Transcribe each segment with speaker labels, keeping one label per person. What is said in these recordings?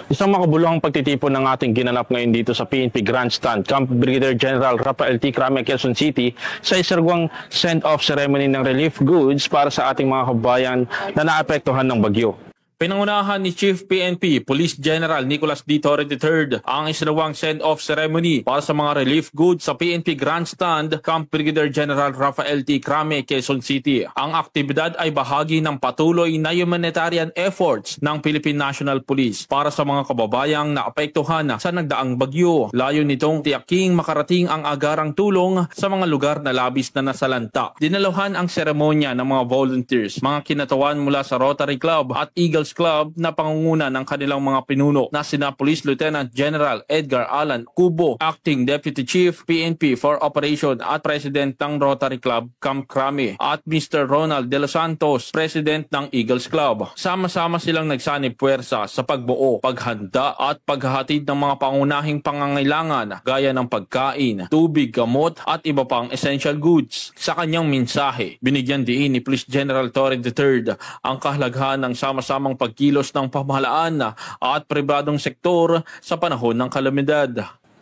Speaker 1: Isang makabuluhang pagtitipon ng ating ginanap ngayon dito sa PNP Grandstand, Camp Brigadier General Rafael T. Crame, Quezon City, sa isarwang send-off ceremony ng relief goods para sa ating mga kabayan na naapektuhan ng bagyo. Pinangunahan ni Chief PNP Police General Nicolas D. Torre III ang isinawang send-off ceremony para sa mga relief goods sa PNP Grandstand, Camp Brigadier General Rafael T. Crame, Quezon City. Ang aktibidad ay bahagi ng patuloy na humanitarian efforts ng Philippine National Police para sa mga kababayang naapektuhan sa nagdaang bagyo. Layo nitong tiyaking makarating ang agarang tulong sa mga lugar na labis na nasalanta. Dinaluhan ang seremonya ng mga volunteers, mga kinatawan mula sa Rotary Club at Eagles Club na pangunguna ng kanilang mga pinuno na sina Police Lieutenant General Edgar Alan Cubo, Acting Deputy Chief PNP for Operation at President ng Rotary Club Camp Crame, at Mr. Ronald De Los Santos, President ng Eagles Club. Sama-sama silang nagsanib puwersa sa pagbuo, paghanda at paghahatid ng mga pangunahing pangangailangan gaya ng pagkain, tubig, gamot at iba pang essential goods. Sa kanyang mensahe, binigyan diin ni Police General Torre III ang kahalagahan ng sama-samang pagkilos ng pamahalaan at pribadong sektor sa panahon ng kalamidad.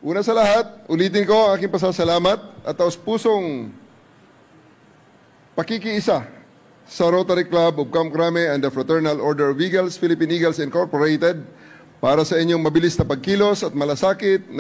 Speaker 2: Una sa lahat, ulitin ko ang aking pasasalamat at taos-pusong pakikiisa sa Rotary Club of Camp Crame and the Fraternal Order of Eagles, Philippine Eagles Incorporated, para sa inyong mabilis na pagkilos at malasakit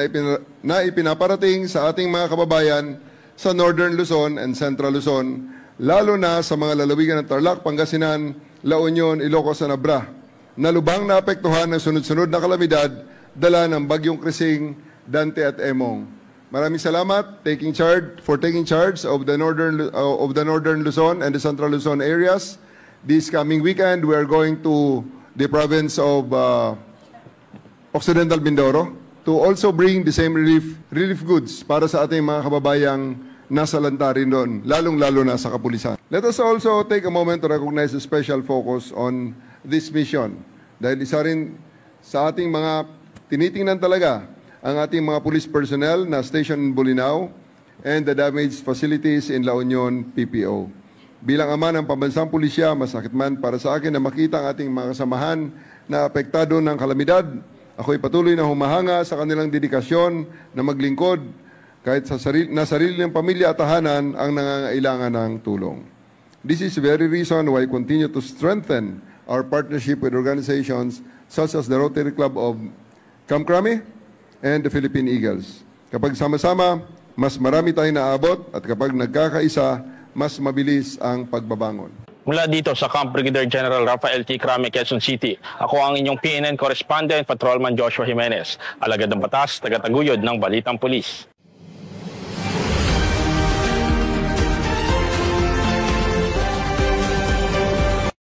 Speaker 2: na ipinaparating sa ating mga kababayan sa Northern Luzon and Central Luzon, lalo na sa mga lalawigan ng Tarlac, Pangasinan, La Union, Ilocos at Abra, na lubhang naapektuhan ng sunod-sunod na kalamidad dala ng bagyong Krising, Dante at Emong. Maraming salamat for taking charge of the Northern Luzon and the Central Luzon areas. This coming weekend, we are going to the province of Occidental Mindoro to also bring the same relief goods para sa ating mga kababayang nasa lantarin doon, lalong-lalo na sa kapulisan. Let us also take a moment to recognize the special focus on this mission. Dahil isa rin sa ating mga tinitingnan talaga ang ating mga police personnel na station in Bolinao and the damaged facilities in La Union, PPO. Bilang ama ng pambansang pulisya, masakit man para sa akin na makita ang ating mga kasamahan na apektado ng kalamidad. Ako'y patuloy na humahanga sa kanilang dedikasyon na maglingkod kahit sa sarili ng pamilya at tahanan ang nangangailangan ng tulong. This is the very reason why I continue to strengthen our partnership with organizations such as the Rotary Club of Camp Crame and the Philippine Eagles. Kapag sama-sama, mas marami tayong naabot at kapag nagkakaisa, mas mabilis ang pagbabangon.
Speaker 1: Mula dito sa Camp Brigadier General Rafael T. Crame, Quezon City, ako ang inyong PNN correspondent, Patrolman Joshua Jimenez, alagad ng batas, tagataguyod ng Balitang Pulis.